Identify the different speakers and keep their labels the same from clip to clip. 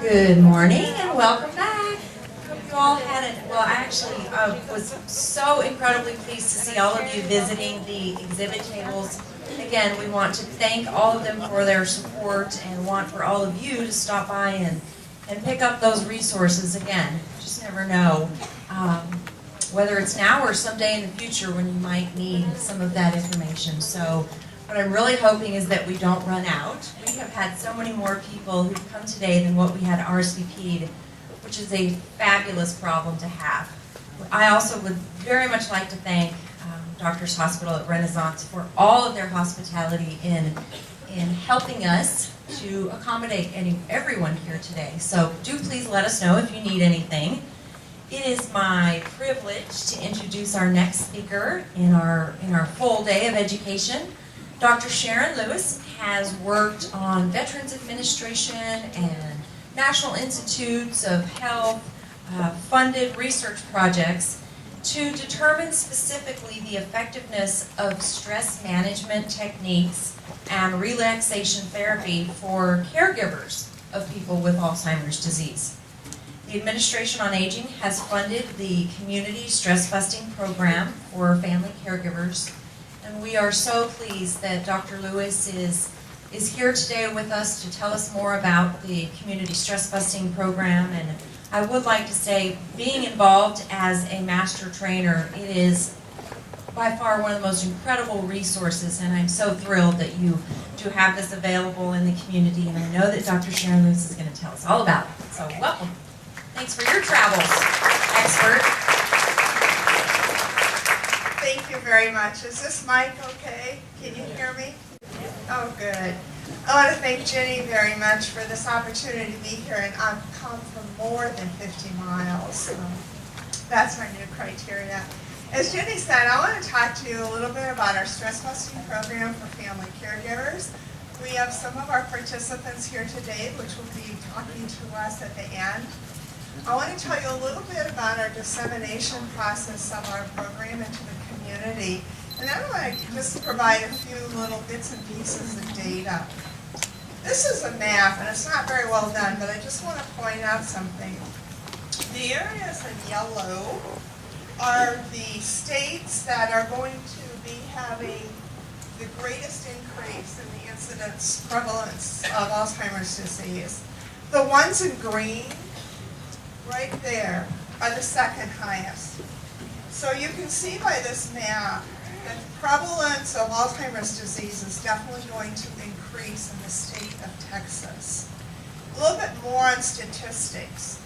Speaker 1: Good morning and welcome back. Hope you all had it. Well, I actually was so incredibly pleased to see all of you visiting the exhibit tables. Again, we want to thank all of them for their support and want for all of you to stop by and pick up those resources again. You just never know whether it's now or someday in the future when you might need some of that information. So what I'm really hoping is that we don't run out. We have had so many more people who've come today than what we had RSVP'd, which is a fabulous problem to have. I also would very much like to thank Doctors Hospital at Renaissance for all of their hospitality in helping us to accommodate everyone here today. So do please let us know if you need anything. It is my privilege to introduce our next speaker in our full day of education. Dr. Sharon Lewis has worked on Veterans Administration and National Institutes of Health funded research projects to determine specifically the effectiveness of stress management techniques and relaxation therapy for caregivers of people with Alzheimer's disease. The Administration on Aging has funded the Community StressBusting program for family caregivers, and we are so pleased that Dr. Lewis is here today with us to tell us more about the Community StressBusting program. And I would like to say, being involved as a master trainer, it is by far one of the most incredible resources, and I'm so thrilled that you do have this available in the community, and I know that Dr. Sharon Lewis is going to tell us all about it. So welcome. Thanks for your travels, expert.
Speaker 2: Thank you very much. Is this mic okay? Can you hear me? Oh, good. I want to thank Jenny very much for this opportunity to be here, and I've come from more than 50 miles. That's my new criteria. As Jenny said, I want to talk to you a little bit about our stress busting program for family caregivers. We have some of our participants here today, which will be talking to us at the end. I want to tell you a little bit about our dissemination process of our program into the community. And then I want to just provide a few little bits and pieces of data. This is a map, and it's not very well done, but I just want to point out something. The areas in yellow are the states that are going to be having the greatest increase in the incidence, prevalence of Alzheimer's disease. The ones in green, right there, are the second highest. So you can see by this map that the prevalence of Alzheimer's disease is definitely going to increase in the state of Texas. A little bit more on statistics.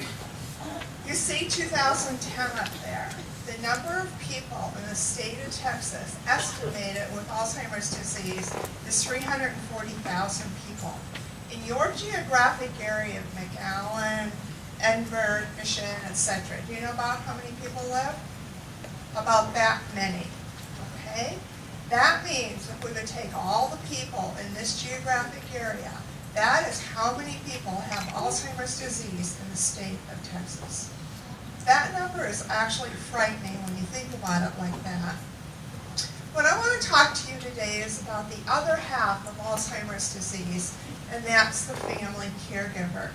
Speaker 2: You see 2010 up there. The number of people in the state of Texas estimated with Alzheimer's disease is 340,000 people. In your geographic area of McAllen, Edinburg, Michigan, etc., do you know about how many people live? About that many. Okay? That means if we would take all the people in this geographic area, that is how many people have Alzheimer's disease in the state of Texas. That number is actually frightening when you think about it like that. What I want to talk to you today is about the other half of Alzheimer's disease, and that's the family caregiver.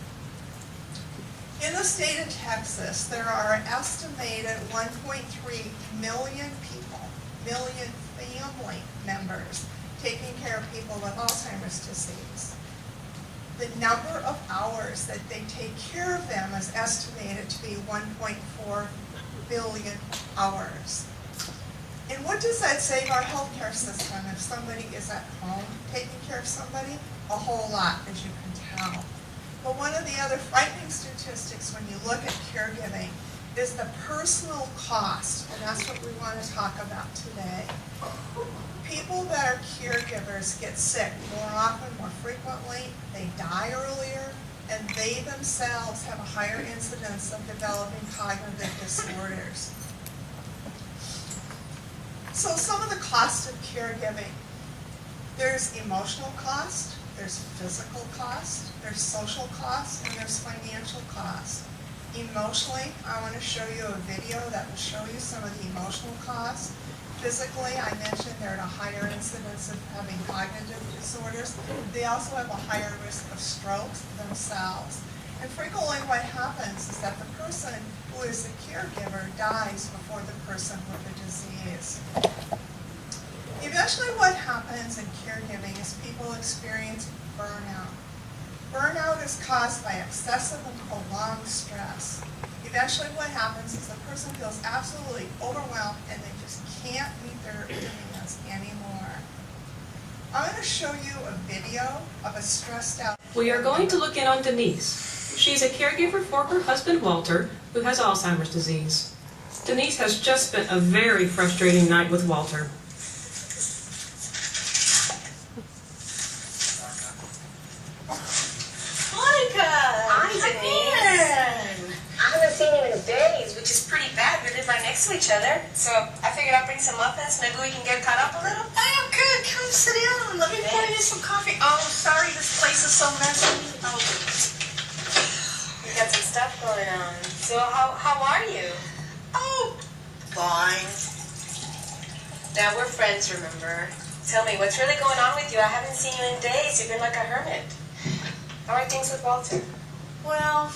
Speaker 2: In the state of Texas, there are an estimated 1.3 million people, million family members taking care of people with Alzheimer's disease. The number of hours that they take care of them is estimated to be 1.4 billion hours. And what does that say of our healthcare system if somebody is at home taking care of somebody? A whole lot, as you can tell. But one of the other frightening statistics when you look at caregiving is the personal cost, and that's what we want to talk about today. People that are caregivers get sick more often, more frequently, they die earlier, and they themselves have a higher incidence of developing cognitive disorders. So some of the costs of caregiving. There's emotional cost, there's physical cost, there's social cost, and there's financial cost. Emotionally, I want to show you a video that will show you some of the emotional costs. Physically, I mentioned they're at a higher incidence of having cognitive disorders. They also have a higher risk of strokes themselves. And frequently what happens is that the person who is the caregiver dies before the person with the disease. Eventually what happens in caregiving is people experience burnout. Burnout is caused by excessive and prolonged stress. Eventually what happens is the person feels absolutely overwhelmed and they just can't meet their demands anymore. I'm going to show you a video of a stressed out.
Speaker 3: We are going to look in on Denise. She's a caregiver for her husband Walter, who has Alzheimer's disease. Denise has just spent a very frustrating night with Walter.
Speaker 4: Next to each other, so I figured I'd bring some muffins. Maybe we can get caught up a little.
Speaker 5: Oh, good. Come sit down. Let me pour you some coffee. Oh, sorry, this place is so messy. Oh.
Speaker 4: We got some stuff going on. So how are you?
Speaker 5: Oh, fine.
Speaker 4: Now we're friends, remember? Tell me, what's really going on with you? I haven't seen you in days. You've been like a hermit. How are things with Walter?
Speaker 5: Well,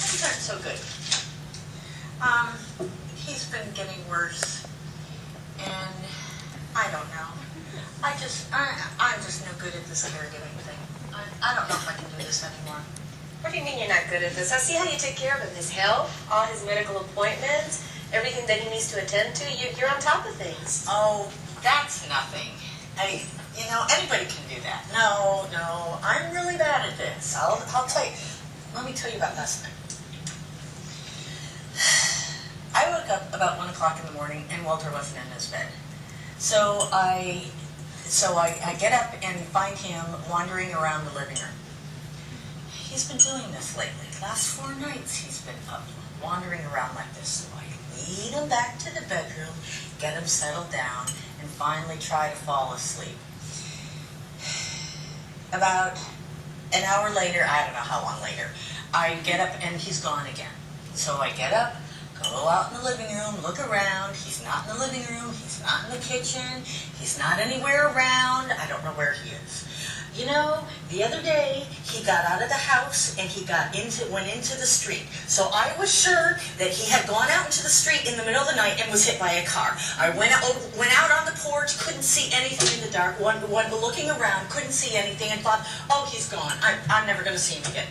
Speaker 5: things aren't so good. He's been getting worse, and I don't know. I'm just no good at this caregiving thing. I don't know if I can do this anymore.
Speaker 4: What do you mean you're not good at this? I see how you take care of him. His health, all his medical appointments, everything that he needs to attend to. You're on top of things.
Speaker 5: Oh, that's nothing. Anybody can do that. No, I'm really bad at this. I'll tell you. Let me tell you about last night. I woke up about 1 o'clock in the morning and Walter wasn't in his bed. So I get up and find him wandering around the living room. He's been doing this lately. Last 4 nights he's been up wandering around like this. So I lead him back to the bedroom, get him settled down, and finally try to fall asleep. About an hour later, I don't know how long later, I get up and he's gone again. So I get up, go out in the living room, look around. He's not in the living room. He's not in the kitchen. He's not anywhere around. I don't know where he is. The other day, he got out of the house and he went into the street. So I was sure that he had gone out into the street in the middle of the night and was hit by a car. I went out on the porch, couldn't see anything in the dark, looking around, couldn't see anything, and thought, oh, he's gone. I'm never going to see him again.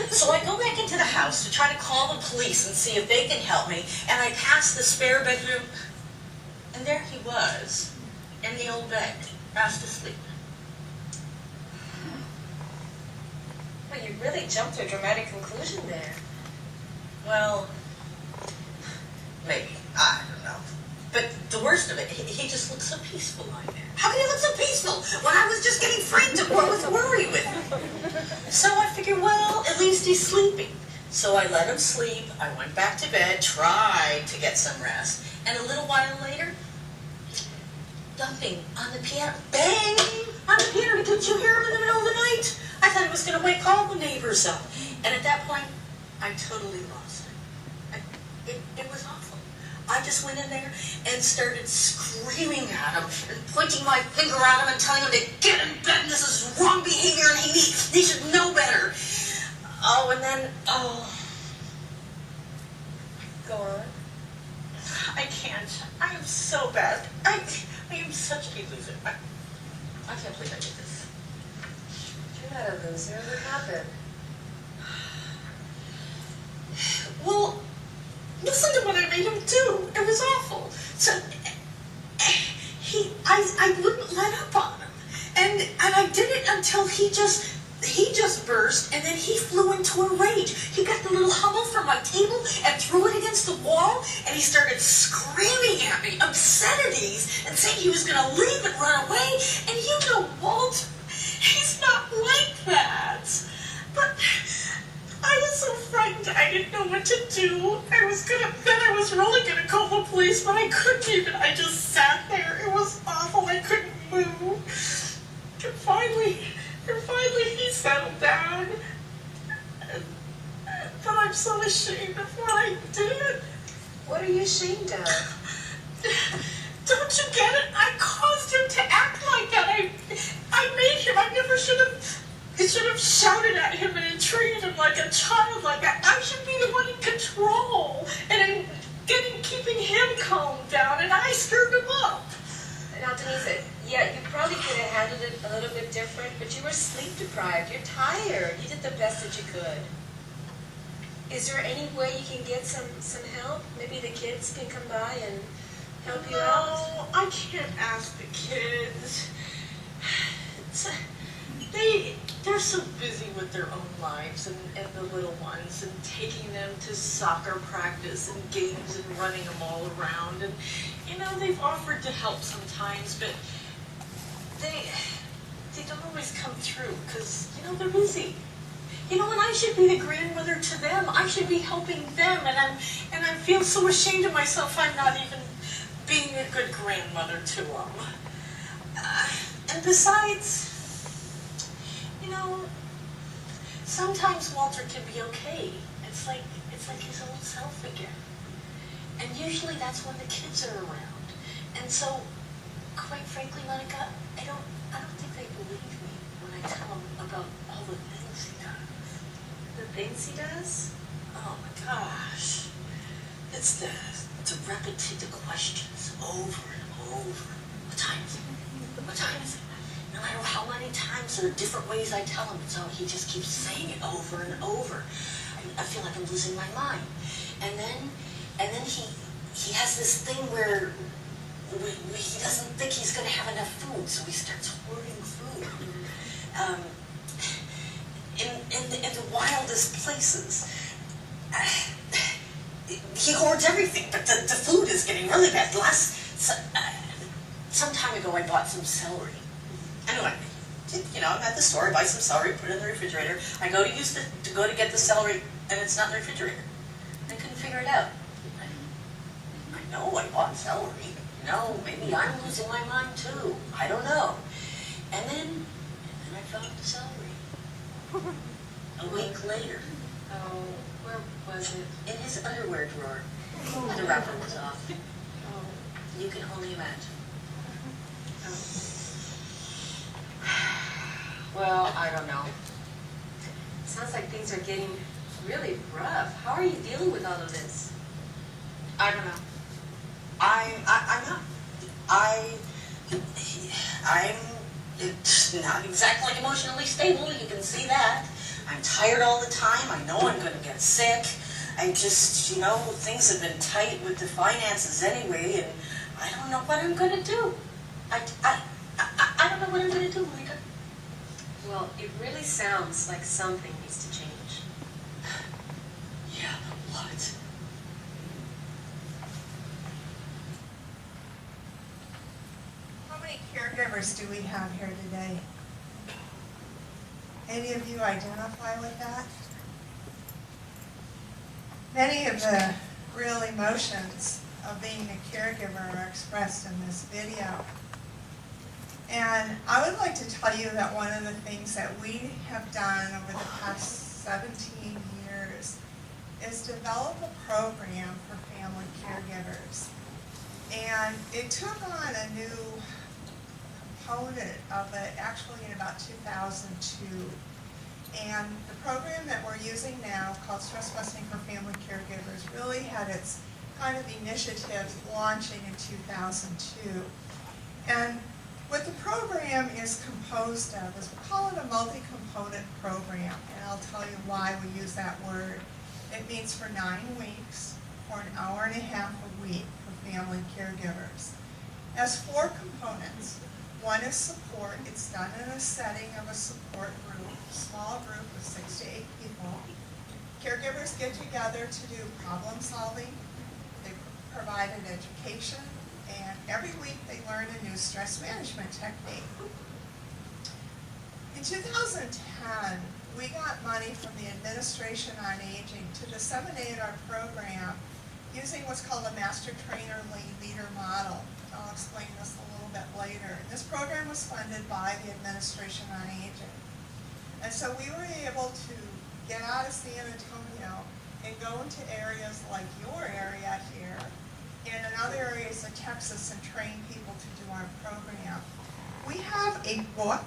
Speaker 5: So I go back into the house to try to call the police and see if they can help me, and I pass the spare bedroom, and there he was, in the old bed, fast asleep.
Speaker 4: Well, you really jumped to a dramatic conclusion there.
Speaker 5: Well, maybe. I don't know. But the worst of it, he just looked so peaceful lying there. How can he look so peaceful when I was just getting frantic with worry with him? So I figured, well, at least he's sleeping. So I let him sleep. I went back to bed, tried to get some rest. And a little while later, dumping on the piano. Bang! On the piano. Didn't you hear him in the middle of the night? I thought he was going to wake all the neighbors up. And at that point, I totally lost it. It was awful. I just went in there and started screaming at him and pointing my finger at him and telling him to get in bed and this is wrong behavior and he should know better. Oh, and then,
Speaker 4: Go on.
Speaker 5: I can't. I am so bad. I am such a loser. I can't believe I did this.
Speaker 4: You're not a loser. What happened?
Speaker 5: Well, listen to what I made him do. It was awful. So, I wouldn't let up on him. And I did it until he just burst, and then he flew into a rage. He got the little Hummel from my table and threw it against the wall, and he started screaming at me obscenities and saying he was going to leave and run away. And Walt, he's not like that. But I was so frightened, I didn't know what to do. I was really gonna call the police, but I couldn't even. I just sat there. It was awful. I couldn't move. And finally he settled down. But I'm so ashamed of what I did.
Speaker 4: What are you ashamed of?
Speaker 5: Don't you get it? I caused him to act like that. I made him. I never should have. It should have shouted at him and treated him like a child, like I should be the one in control, and I'm keeping him calmed down, and I stirred him up.
Speaker 4: Now, Denise, yeah, you probably could have handled it a little bit different, but you were sleep deprived. You're tired. You did the best that you could. Is there any way you can get some help? Maybe the kids can come by and help you out?
Speaker 5: No, I can't ask the kids. They're so busy with their own lives and the little ones, and taking them to soccer practice and games and running them all around. And, you know, they've offered to help sometimes, but they don't always come through because, you know, they're busy. You know, and I should be the grandmother to them. I should be helping them, and I feel so ashamed of myself I'm not even being a good grandmother to them. And besides, you know, sometimes Walter can be okay. It's like his old self again. And usually that's when the kids are around. And so, quite frankly, Monica, I don't think they believe me when I tell them about all the things he does.
Speaker 4: The things he does?
Speaker 5: Oh my gosh. It's the repetitive questions over and over. What time is it? What time is it? No matter how many times or different ways I tell him, so he just keeps saying it over and over. I feel like I'm losing my mind. And then he has this thing where he doesn't think he's going to have enough food, so he starts hoarding food. In the wildest places. He hoards everything, but the food is getting really bad. Some time ago, I bought some celery. Anyway, you know, I'm at the store, I buy some celery, put it in the refrigerator. I go to get the celery, and it's not in the refrigerator. I couldn't figure it out. I know I bought celery. You know, maybe I'm losing my mind too. I don't know. And then I found the celery. A week later.
Speaker 4: Oh, where was it?
Speaker 5: In his underwear drawer. The wrapper was off. Oh, you can only imagine.
Speaker 4: Well, I don't know. Sounds like things are getting really rough. How are you dealing with all of this?
Speaker 5: I don't know. I'm not exactly emotionally stable. You can see that. I'm tired all the time. I know I'm going to get sick. I just, you know, things have been tight with the finances anyway, and I don't know what I'm going to do. I don't know what I'm going to do, Monica.
Speaker 4: Well, it really sounds like something needs to change.
Speaker 5: Yeah, but what?
Speaker 2: How many caregivers do we have here today? Any of you identify with that? Many of the real emotions of being a caregiver are expressed in this video. And I would like to tell you that one of the things that we have done over the past 17 years is develop a program for family caregivers. And it took on a new component of it actually in about 2002. And the program that we're using now, called StressBusting for Family Caregivers, really had its kind of initiatives launching in 2002. And what the program is composed of is, we call it a multi-component program, and I'll tell you why we use that word. It meets for 9 weeks, for an hour and a half a week for family caregivers. It has 4 components. One is support. It's done in a setting of a support group, a small group of 6 to 8 people. Caregivers get together to do problem solving. They provide an education, and every week they learn a new stress management technique. In 2010, we got money from the Administration on Aging to disseminate our program using what's called a master trainer leader model. I'll explain this a little bit later. This program was funded by the Administration on Aging. And so we were able to get out of San Antonio and go into areas like your area here and in other areas of Texas and train people to do our program. We have a book,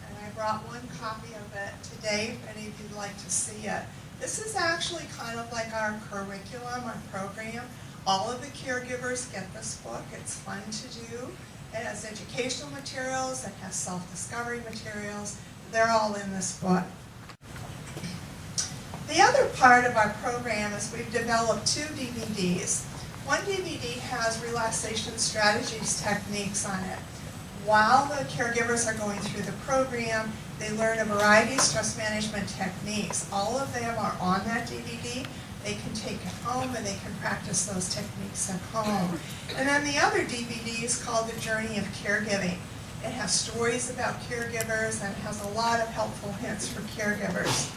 Speaker 2: and I brought one copy of it today if any of you'd like to see it. This is actually kind of like our curriculum, our program. All of the caregivers get this book. It's fun to do. It has educational materials, it has self-discovery materials. They're all in this book. The other part of our program is we've developed 2 DVDs. One DVD has relaxation strategies techniques on it. While the caregivers are going through the program, they learn a variety of stress management techniques. All of them are on that DVD. They can take it home and they can practice those techniques at home. And then the other DVD is called The Journey of Caregiving. It has stories about caregivers and has a lot of helpful hints for caregivers.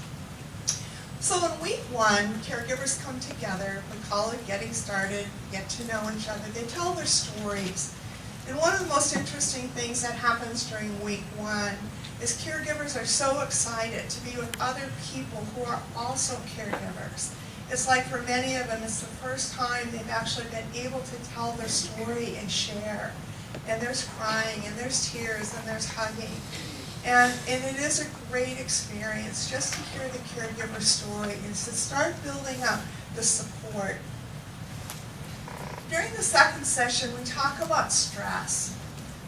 Speaker 2: So in week 1, caregivers come together. We call it Getting Started, get to know each other. They tell their stories. And one of the most interesting things that happens during week 1 is caregivers are so excited to be with other people who are also caregivers. It's like for many of them, it's the first time they've actually been able to tell their story and share. And there's crying, and there's tears, and there's hugging. And it is a great experience just to hear the caregiver story and to start building up the support. During the second session, we talk about stress.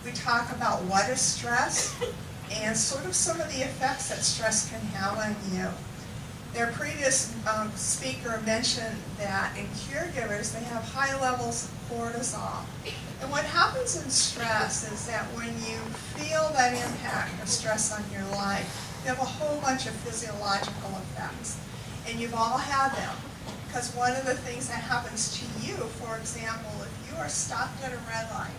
Speaker 2: We talk about what is stress and sort of some of the effects that stress can have on you. Their previous speaker mentioned that in caregivers, they have high levels of cortisol. And what happens in stress is that when you feel that impact of stress on your life, you have a whole bunch of physiological effects. And you've all had them. Because one of the things that happens to you, for example, if you are stopped at a red light,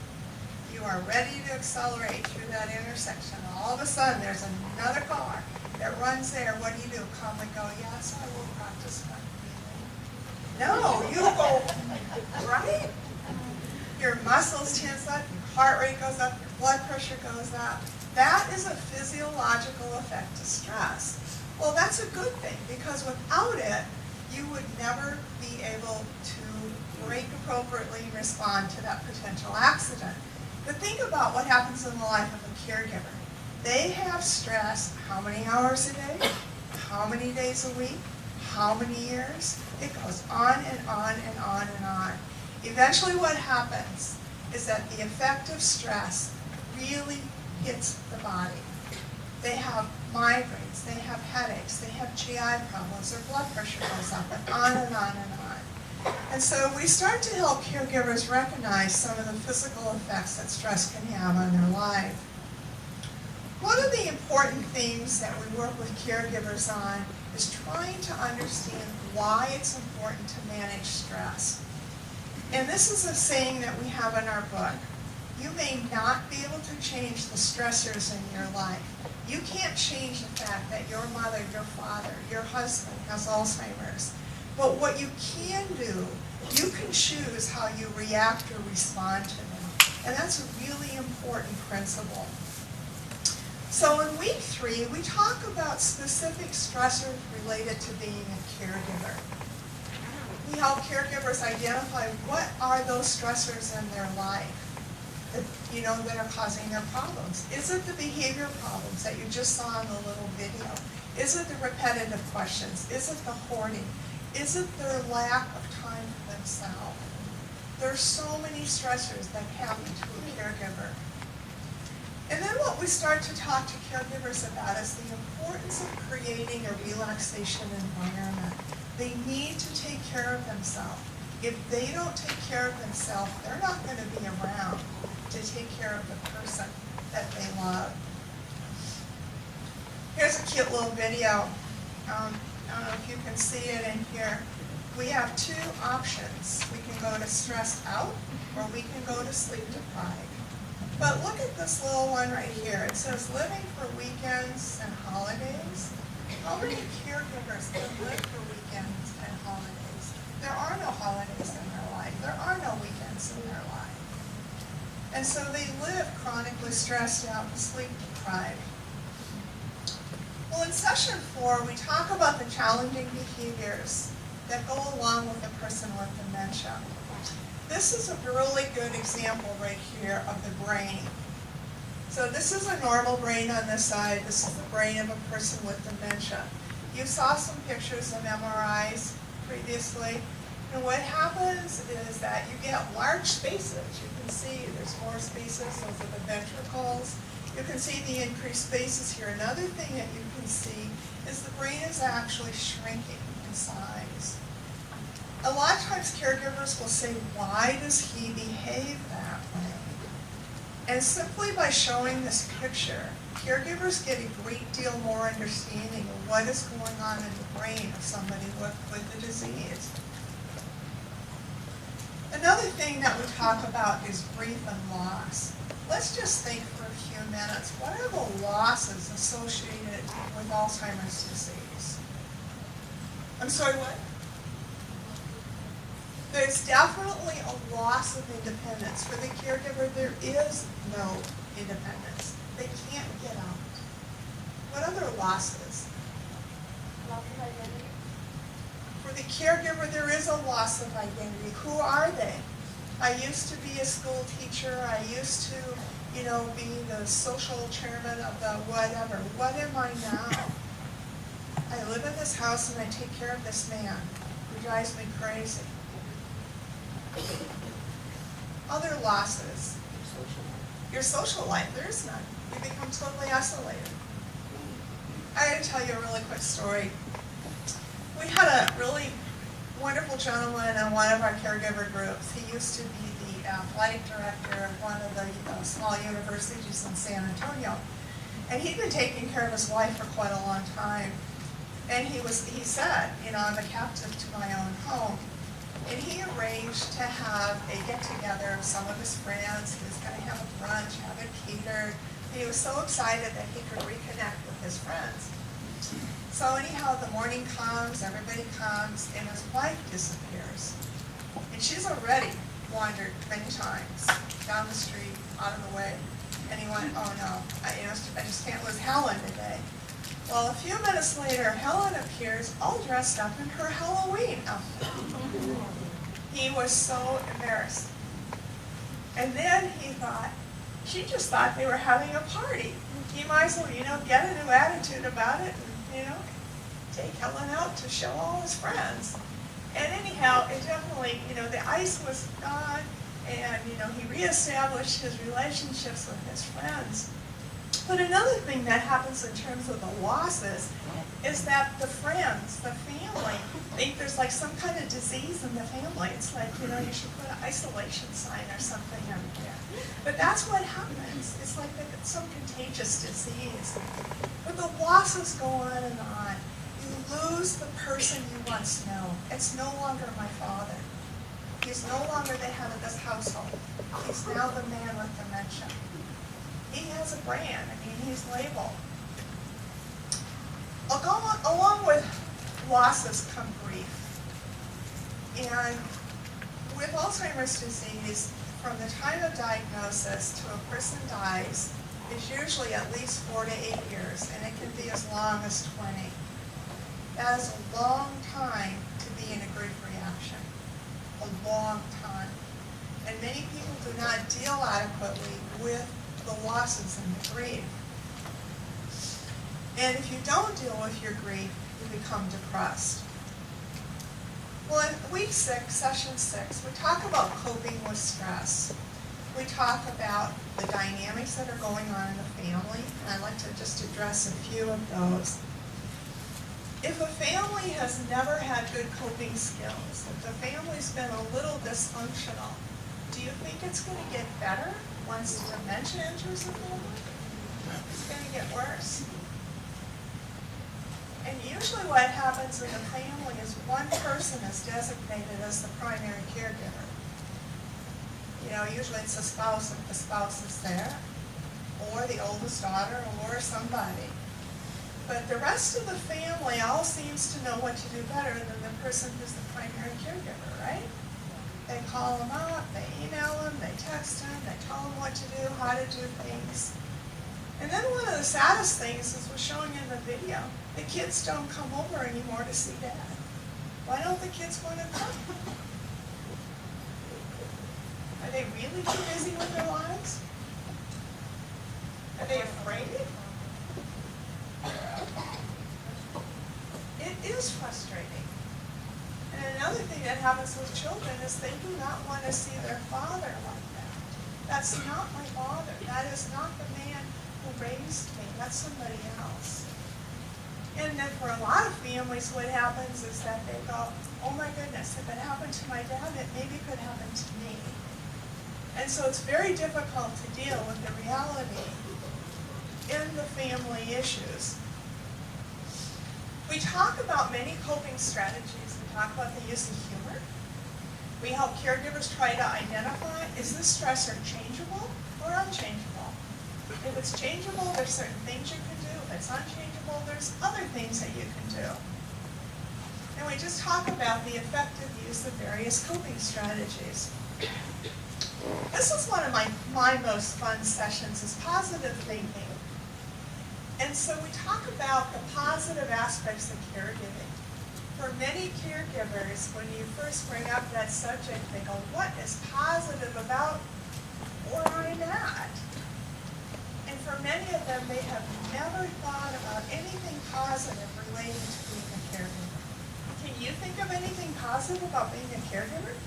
Speaker 2: you are ready to accelerate through that intersection, and all of a sudden there's another car that runs there, what do? Come and go, yes, I will practice my breathing. No, you go, right? Your muscles tense up, your heart rate goes up, your blood pressure goes up. That is a physiological effect of stress. Well, that's a good thing, because without it, you would never be able to brake appropriately and respond to that potential accident. But think about what happens in the life of a caregiver. They have stress how many hours a day, how many days a week, how many years. It goes on and on and on and on. Eventually what happens is that the effect of stress really hits the body. They have migraines, they have headaches, they have GI problems, their blood pressure goes up, and on and on and on. And so we start to help caregivers recognize some of the physical effects that stress can have on their life. One of the important things that we work with caregivers on is trying to understand why it's important to manage stress. And this is a saying that we have in our book. You may not be able to change the stressors in your life. You can't change the fact that your mother, your father, your husband has Alzheimer's. But what you can do, you can choose how you react or respond to them. And that's a really important principle. So in week 3, we talk about specific stressors related to being a caregiver. We help caregivers identify what are those stressors in their life that are causing their problems. Is it the behavior problems that you just saw in the little video? Is it the repetitive questions? Is it the hoarding? Is it their lack of time for themselves? There's so many stressors that happen to a caregiver. And then what we start to talk to caregivers about is the importance of creating a relaxation environment. They need to take care of themselves. If they don't take care of themselves, they're not going to be around to take care of the person that they love. Here's a cute little video. I don't know if you can see it in here. We have 2 options. We can go to stressed out, or we can go to sleep deprived. But look at this little one right here. It says living for weekends and holidays. How many caregivers can live for weekends and holidays? There are no holidays in their life. There are no weekends in their life. And so they live chronically stressed out and sleep deprived. Well, in session 4, we talk about the challenging behaviors that go along with a person with dementia. This is a really good example right here of the brain. So this is a normal brain on this side. This is the brain of a person with dementia. You saw some pictures of MRIs previously. And what happens is that you get large spaces. You can see there's more spaces. Those are the ventricles. You can see the increased spaces here. Another thing that you can see is the brain is actually shrinking in size. A lot of times caregivers will say, why does he behave that way? And simply by showing this picture, caregivers get a great deal more understanding of what is going on in the brain of somebody with the disease. Another thing that we talk about is grief and loss. Let's just think for a few minutes, what are the losses associated with Alzheimer's disease? I'm sorry, what? There's definitely a loss of independence. For the caregiver, there is no independence. They can't get out. What other losses? Loss of identity. For the caregiver, there is a loss of identity. Who are they? I used to be a school teacher. I used to, be the social chairman of the whatever. What am I now? I live in this house and I take care of this man who drives me crazy. Other losses. Your social life, there's none. You become totally isolated. I got to tell you a really quick story. We had a really wonderful gentleman in one of our caregiver groups. He used to be the athletic director of one of the small universities in San Antonio. And he'd been taking care of his wife for quite a long time. And he said, I'm a captive to my own home. And he arranged to have a get-together of some of his friends. He was going to have a brunch, have it catered. And he was so excited that he could reconnect with his friends. So anyhow, the morning comes, everybody comes, and his wife disappears. And she's already wandered many times down the street, out of the way. And he went, oh no, I just can't lose Helen today. Well, a few minutes later, Helen appears all dressed up in her Halloween outfit. He was so embarrassed. And then she just thought they were having a party. He might as well, get a new attitude about it and, take Helen out to show all his friends. And anyhow, it definitely, the ice was gone and, he reestablished his relationships with his friends. But another thing that happens in terms of the losses is that the friends, the family, think there's like some kind of disease in the family. It's like, you should put an isolation sign or something out there. But that's what happens. It's like some contagious disease. But the losses go on and on. You lose the person you once knew. It's no longer my father. He's no longer the head of this household. He's now the man with dementia. He has a brand. He's labeled. Along with losses come grief. And with Alzheimer's disease, from the time of diagnosis to a person dies, is usually at least 4 to 8 years, and it can be as long as 20. That is a long time to be in a grief reaction. A long time. And many people do not deal adequately with the losses and the grief. And if you don't deal with your grief, you become depressed. Well, in week 6, session 6, we talk about coping with stress. We talk about the dynamics that are going on in the family, and I'd like to just address a few of those. If a family has never had good coping skills, if the family's been a little dysfunctional, do you think it's going to get better once dementia enters the family? It's going to get worse. And usually what happens in the family is one person is designated as the primary caregiver. Usually it's a spouse if the spouse is there, or the oldest daughter, or somebody. But the rest of the family all seems to know what to do better than the person who's the primary caregiver, right? They call them up, they email them, they text them, they tell them what to do, how to do things. And then one of the saddest things is we're showing in the video, the kids don't come over anymore to see Dad. Why don't the kids want to come? Are they really too busy with their lives? afraid. It is frustrating. And another thing that happens with children is they do not want to see their father like that. That's not my father. That is not the man who raised me. That's somebody else. And then for a lot of families, what happens is that they go, oh my goodness, if it happened to my dad, it maybe could happen to me. And so it's very difficult to deal with the reality in the family issues. We talk about many coping strategies. We talk about the use of humor. We help caregivers try to identify, is this stressor changeable or unchangeable? If it's changeable, there's certain things you can do. If it's unchangeable, there's other things that you can do. And we just talk about the effective use of various coping strategies. This is one of my most fun sessions, is positive thinking. And so we talk about the positive aspects of caregiving. For many caregivers, when you first bring up that subject, they go, what is positive about where I'm at? And for many of them, they have never thought about anything positive relating to being a caregiver. Can you think of anything positive about being a caregiver?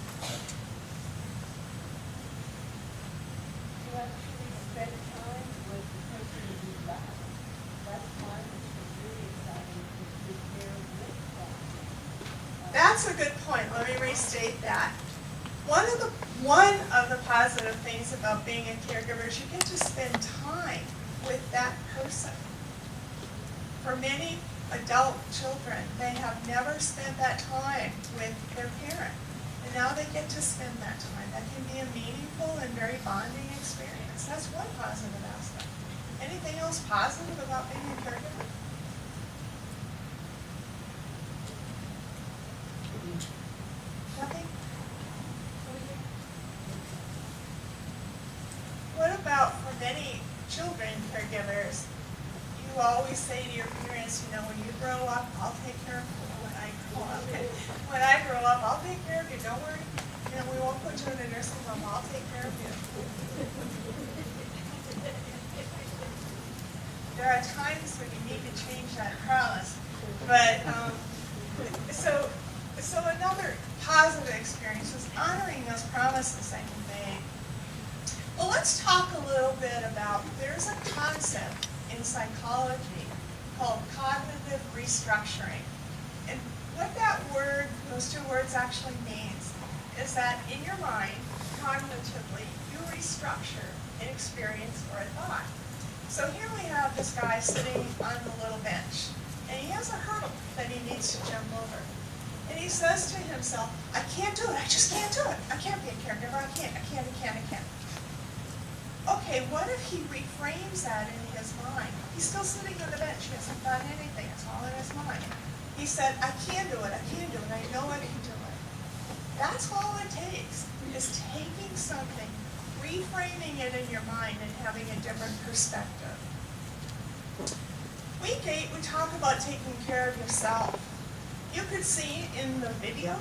Speaker 6: You actually spend time with the person you love. That's why it's really exciting to be there with them.
Speaker 2: That's a good point. Let me restate that. One of the positive things about being a caregiver is you get to spend time with that person. For many adult children, they have never spent that time with their parent. And now they get to spend that time. That can be a meaningful and very bonding experience. That's one positive aspect. Anything else positive about being a caregiver? Nothing? What about for many children caregivers, you always say to your parents, you know, when you grow up, I'll take care of you. When I grow up, I'll take care of you. Don't worry. You know, we won't put you in a nursing home. I'll take care of you. There are times when you need to change that promise. But, so another positive experience was honoring those promises that you made. Well, let's talk a little bit about, there's a concept in psychology called cognitive restructuring. And what that word, those two words actually means is that in your mind, cognitively, you restructure an experience or a thought. So here we have this guy sitting on the little bench, and he has a hurdle that he needs to jump over. And he says to himself, I can't do it, I just can't do it. I can't be a caregiver, I can't. Okay, what if he reframes that in his mind? He's still sitting on the bench, he hasn't done anything, it's all in his mind. He said, I can do it, I know I can do it. That's all it takes, is taking something, reframing it in your mind and having a different perspective. Week 8, we talk about taking care of yourself. You could see in the video,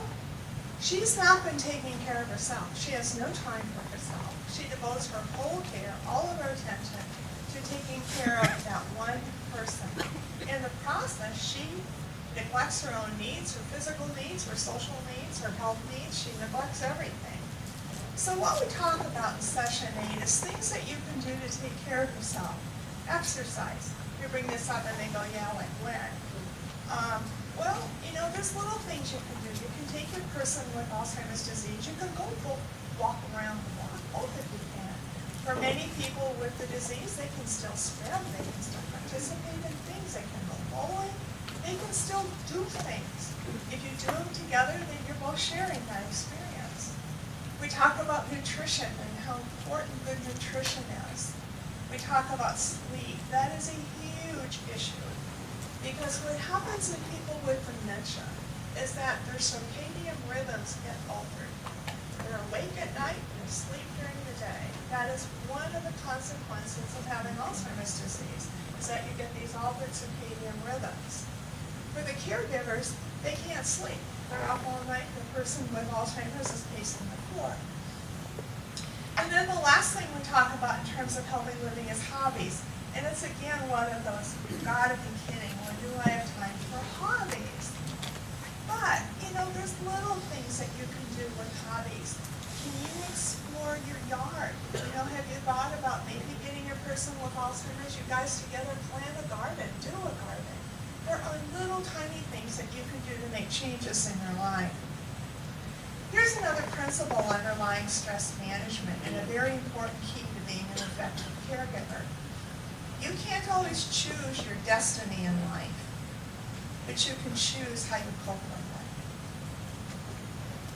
Speaker 2: she's not been taking care of herself. She has no time for herself. She devotes her whole care, all of her attention, to taking care of that one person. In the process, she neglects her own needs, her physical needs, her social needs, her health needs. She neglects everything. So what we talk about in session 8 is things that you can do to take care of yourself. Exercise. You bring this up and they go, yeah, like when? Well, you know, there's little things you can do. You can take your person with Alzheimer's disease. You can go walk around the block. Both of you can. For many people with the disease, they can still swim. They can still participate in things. They can go bowling. They can still do things. If you do them together, then you're both sharing that experience. We talk about nutrition and how important good nutrition is. We talk about sleep. That is a huge issue. Because what happens in people with dementia is that their circadian rhythms get altered. They're awake at night and they sleep during the day. That is one of the consequences of having Alzheimer's disease, is that you get these altered circadian rhythms. For the caregivers, they can't sleep. They're up all night. The person with Alzheimer's is pacing the floor. And then the last thing we talk about in terms of healthy living is hobbies. And it's again one of those, you've got to be kidding, when do I have time for hobbies? But, there's little things that you can do with hobbies. Can you explore your yard? Have you thought about maybe getting your person with Alzheimer's, you guys together plant a garden, do a garden. There are little tiny things that you can do to make changes in your life. Here's another principle underlying stress management and a very important key to being an effective caregiver. You can't always choose your destiny in life, but you can choose how you cope with life.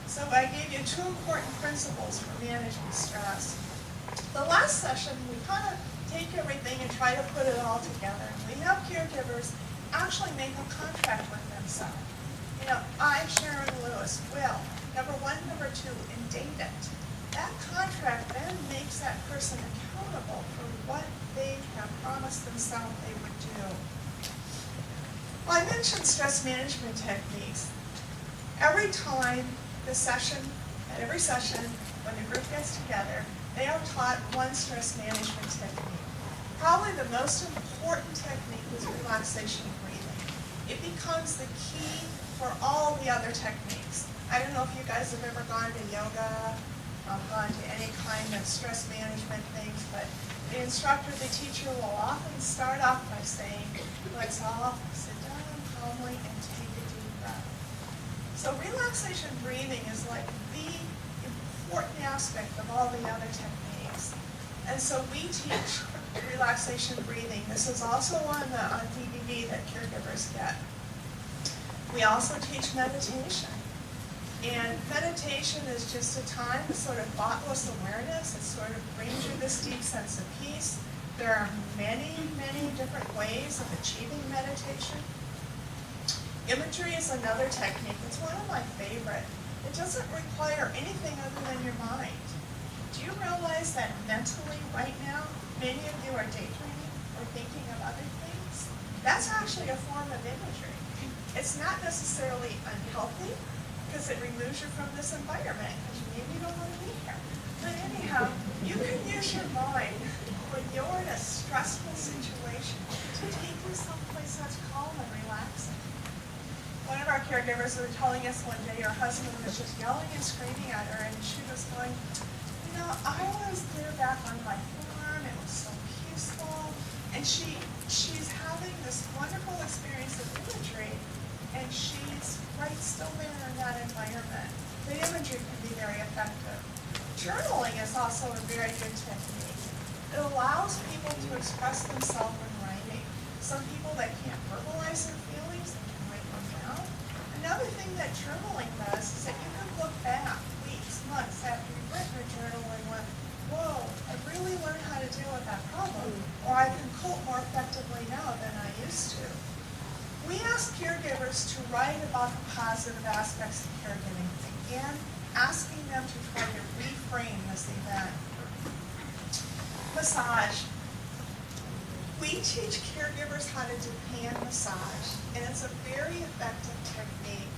Speaker 2: So I gave you two important principles for managing stress. The last session, we kind of take everything and try to put it all together. We have caregivers actually make a contract with themselves. I, Sharon Lewis, will, number one, number two, and date it. That contract then makes that person accountable for what they have promised themselves they would do. Well, I mentioned stress management techniques. Every time at every session, when the group gets together, they are taught one stress management technique. Probably the most important technique is relaxation breathing. It becomes the key for all the other techniques. I don't know if you guys have ever gone to yoga, gone to any kind of stress management things, but the instructor, the teacher will often start off by saying, let's all sit down calmly and take a deep breath. So relaxation breathing is like the important aspect of all the other techniques. And so we teach relaxation breathing. This is also on DVD that caregivers get. We also teach meditation. And meditation is just a time of sort of thoughtless awareness. It sort of brings you this deep sense of peace. There are many, many different ways of achieving meditation. Imagery is another technique. It's one of my favorite. It doesn't require anything other than your mind. Do you realize that mentally right now, many of you are daydreaming or thinking of other things? That's actually a form of imagery. It's not necessarily unhealthy because it removes you from this environment because maybe you don't want to be here. But anyhow, you can use your mind when you're in a stressful situation to take you someplace that's calm and relaxing. One of our caregivers was telling us one day her husband was just yelling and screaming at her, and she was going, I was there back on my farm, it was so peaceful, and she's having this wonderful experience of imagery, and she's right still there in that environment. The imagery can be very effective. Journaling is also a very good technique. It allows people to express themselves when writing. Some people that can't verbalize their feelings, they can write them down. Another thing that journaling does is that you can look back weeks, months after you've written a journal and went, whoa, I really learned how to deal with that problem, or I can cope more effectively now than I used to. We ask caregivers to write about the positive aspects of caregiving, again, asking them to try to reframe this event. Massage. We teach caregivers how to do hand massage, and it's a very effective technique.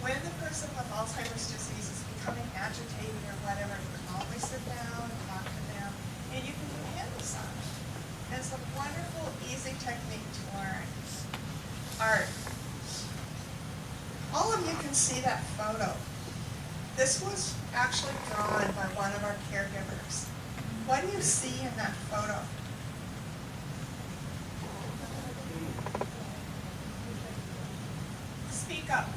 Speaker 2: When the person with Alzheimer's disease is becoming agitated or whatever, you can always sit down, talk to them, and you can do hand massage. And it's a wonderful, easy technique to learn. Art. All of you can see that photo. This was actually drawn by one of our caregivers. What do you see in that photo? Speak up.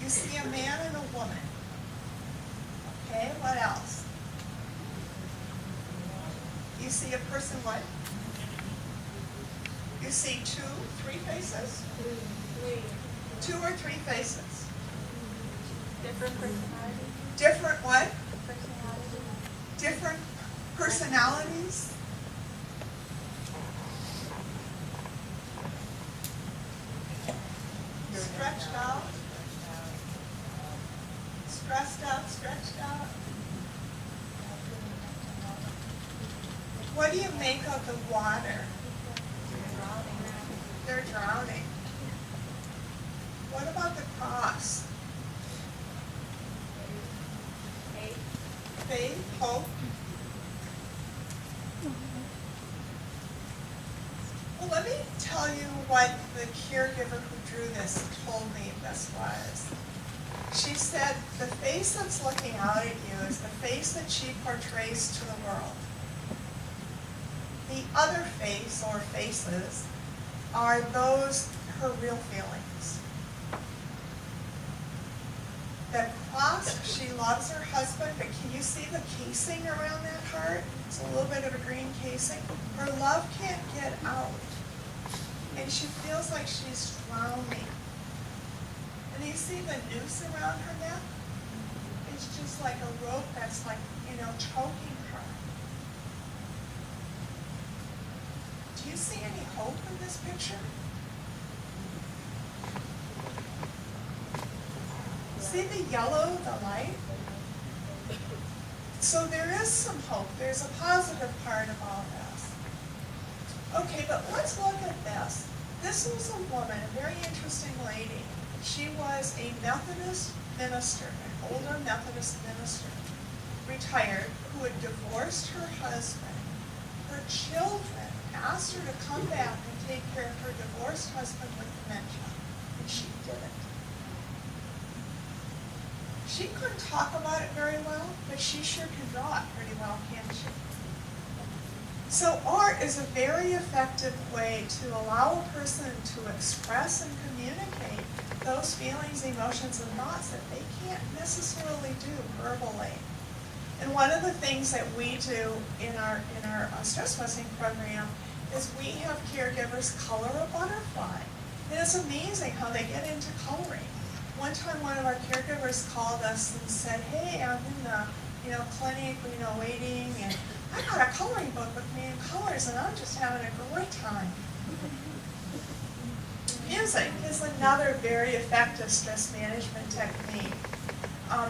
Speaker 2: You see a man and a woman. Okay, what else? You see a person what? You see 2, 3 faces? 2 or 3 faces.
Speaker 6: Different personalities.
Speaker 2: Different what?
Speaker 6: Personalities.
Speaker 2: Different personalities. Stretched out. Stressed out, stretched out. What do you make of the water? They're drowning. What about the cross? Faith, hope. Well, let me tell you what the caregiver who drew this told me this was. She said, the face that's looking out at you is the face that she portrays to the world. The other face, or faces, are those, her real feelings. That cross, she loves her husband, but can you see the casing around that heart? It's a little bit of a green casing. Her love can't get out. And she feels like she's drowning. And you see the noose around her neck? It's just like a rope that's like, choking her. Do you see any hope in this picture? See the yellow, the light? So there is some hope. There's a positive part of all this. Okay, but let's look at this. This was a woman, a very interesting lady. She was a Methodist minister, an older Methodist minister, retired, who had divorced her husband. Her children asked her to come back and take care of her divorced husband with dementia, and she didn't. She couldn't talk about it very well, but she sure can draw it pretty well, can't she? So art is a very effective way to allow a person to express and communicate those feelings, emotions, and thoughts that they can't necessarily do verbally. And one of the things that we do in our StressBusting program is we have caregivers color a butterfly. And it's amazing how they get into coloring. One time one of our caregivers called us and said, hey, I'm in the clinic, waiting, and I got a coloring book with me in colors, and I'm just having a great time. Music is another very effective stress management technique.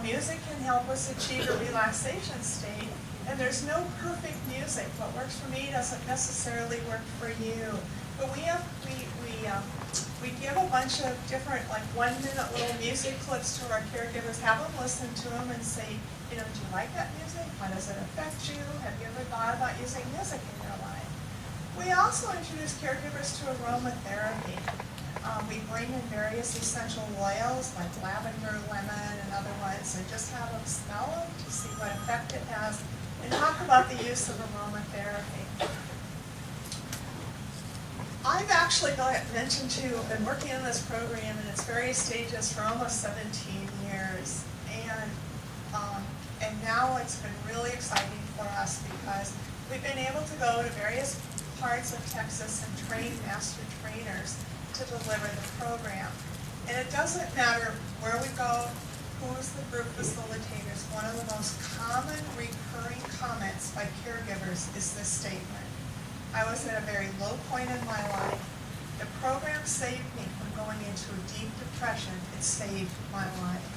Speaker 2: Music can help us achieve a relaxation state, and there's no perfect music. What works for me doesn't necessarily work for you. But we give a bunch of different, like 1-minute little music clips to our caregivers, have them listen to them and say, do you like that music? How does it affect you? Have you ever thought about using music in your life? We also introduce caregivers to aromatherapy. We bring in various essential oils like lavender, lemon, and other ones, and just have them smell them to see what effect it has, and talk about the use of aromatherapy. I've actually mentioned to you, I've been working on this program in its various stages for almost 17 years. And now it's been really exciting for us because we've been able to go to various parts of Texas and train master trainers to deliver the program. And it doesn't matter where we go, who's the group facilitators. One of the most common recurring comments by caregivers is this statement. I was at a very low point in my life. The program saved me from going into a deep depression. It saved my life.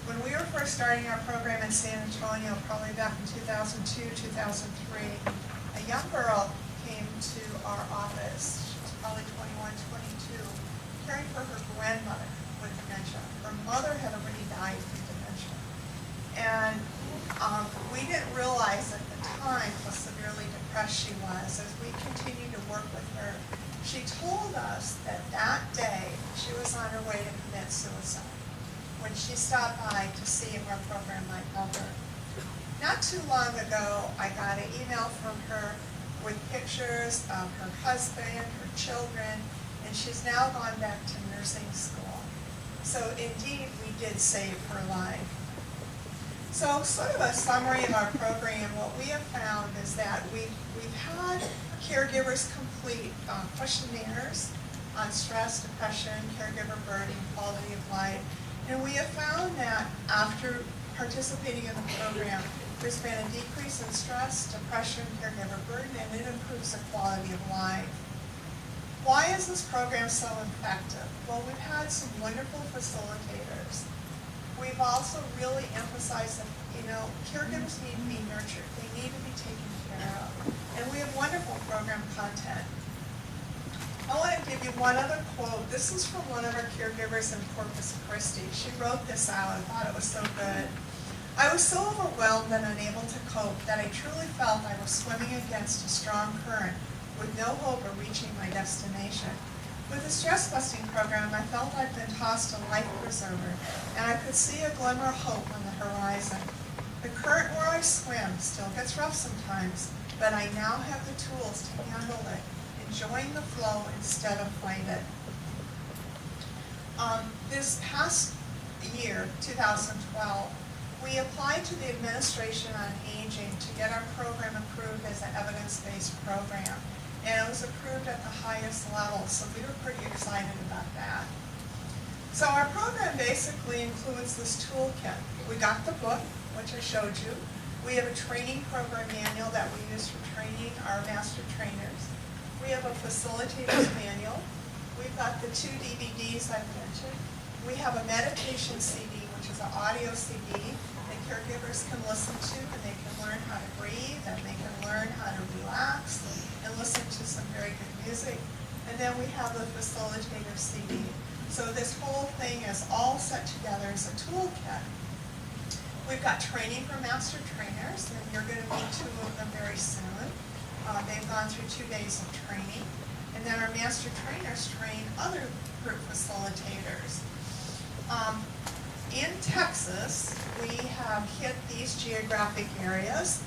Speaker 2: When we were first starting our program in San Antonio, probably back in 2002, 2003, a young girl came to our office. She was probably 21, 22, caring for her grandmother with dementia. Her mother had already died from dementia. And we didn't realize at the time how severely depressed she was. As we continued to work with her, she told us that that day she was on her way to commit suicide when she stopped by to see if our program might help her. Not too long ago, I got an email from her with pictures of her husband, her children, and she's now gone back to nursing school. So indeed, we did save her life. So sort of a summary of our program, what we have found is that we've had caregivers complete questionnaires on stress, depression, caregiver burden, quality of life. And we have found that after participating in the program, there's been a decrease in stress, depression, caregiver burden, and it improves the quality of life. Why is this program so effective? Well, we've had some wonderful facilitators. We've also really emphasized that, caregivers need to be nurtured. They need to be taken care of. And we have wonderful program content. I want to give you one other quote. This is from one of our caregivers in Corpus Christi. She wrote this out. I thought it was so good. I was so overwhelmed and unable to cope that I truly felt I was swimming against a strong current with no hope of reaching my destination. With the StressBusting program, I felt I'd been tossed a life preserver, and I could see a glimmer of hope on the horizon. The current where I swim still gets rough sometimes, but I now have the tools to handle it, enjoying the flow instead of fight it. This past year, 2012, we applied to the Administration on Aging to get our program approved as an evidence-based program. And it was approved at the highest level, so we were pretty excited about that. So our program basically includes this toolkit. We got the book, which I showed you. We have a training program manual that we use for training our master trainers. We have a facilitator's manual. We've got the 2 DVDs I mentioned. We have a meditation CD, which is an audio CD that caregivers can listen to, and they can learn how to breathe, and they can learn how to relax, and listen to some very good music. And then we have the facilitator CD. So this whole thing is all set together as a toolkit. We've got training for master trainers, and you're going to meet 2 of them very soon. They've gone through 2 days of training. And then our master trainers train other group facilitators. In Texas, we have hit these geographic areas.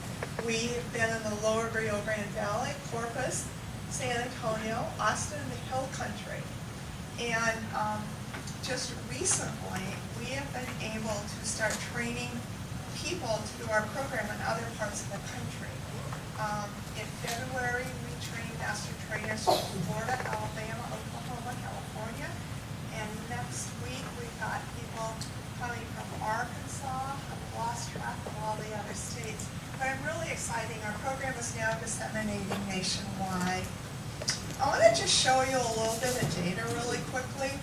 Speaker 2: We've been in the Lower Rio Grande Valley, Corpus, San Antonio, Austin, and the Hill Country. And just recently, we have been able to start training people to do our program in other parts of the country. In February, we trained master trainers from Florida, Alabama, Oklahoma, California. And next week, we've got people coming from Arkansas. I've lost track of all the other states. But I'm really excited. Our program is now disseminating nationwide. I want to just show you a little bit of data really quickly.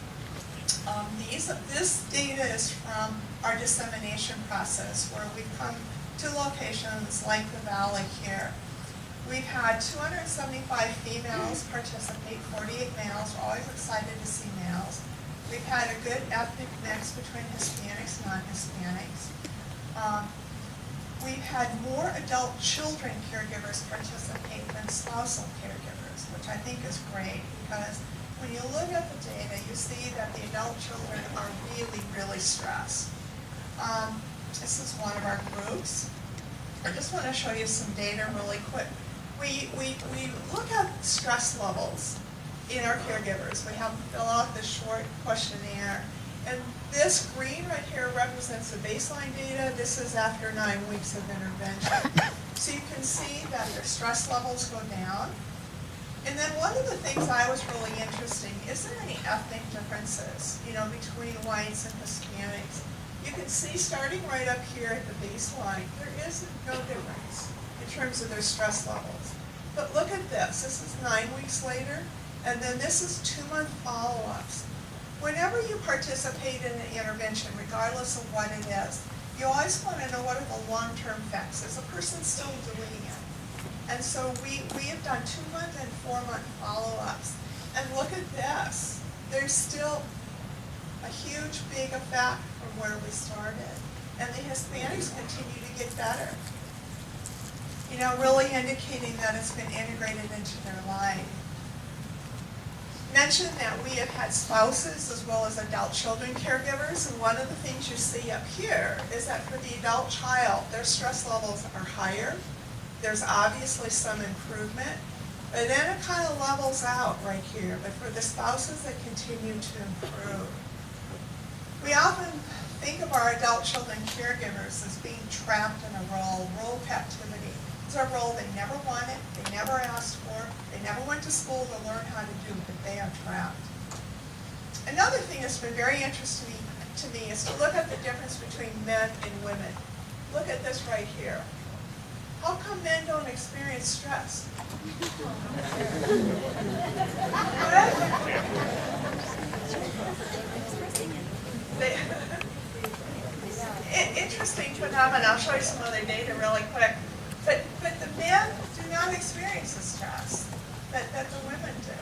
Speaker 2: This data is from our dissemination process, where we've come to locations like the Valley here. We've had 275 females participate, 48 males. We're always excited to see males. We've had a good ethnic mix between Hispanics and non-Hispanics. We've had more adult children caregivers participate than spousal caregivers, which I think is great, because when you look at the data, you see that the adult children are really, really stressed. This is one of our groups. I just want to show you some data really quick. We look at stress levels in our caregivers. We have them fill out this short questionnaire. And this green right here represents the baseline data. This is after 9 weeks of intervention. So you can see that their stress levels go down. And then one of the things I was really interested in, is there any ethnic differences, between whites and Hispanics? You can see starting right up here at the baseline, there is no difference in terms of their stress levels. But look at this. This is 9 weeks later, and then this is 2-month follow-ups. Whenever you participate in an intervention, regardless of what it is, you always want to know what are the long-term effects. Is the person still doing it? And so we have done 2-month and 4-month follow-ups. And look at this. There's still a huge, big effect from where we started. And the Hispanics continue to get better. Really indicating that it's been integrated into their life. Mention that we have had spouses as well as adult children caregivers, and one of the things you see up here is that for the adult child, their stress levels are higher. There's obviously some improvement, but then it kind of levels out right here. But for the spouses, they continue to improve. We often think of our adult children caregivers as being trapped in a role captivity. It's a role they never wanted, they never asked for, they never went to school to learn how to do, but they are trapped. Another thing that's been very interesting to me is to look at the difference between men and women. Look at this right here. How come men don't experience stress? Interesting phenomenon. I'll show you some other data really quick. But the men do not experience the stress that the women do.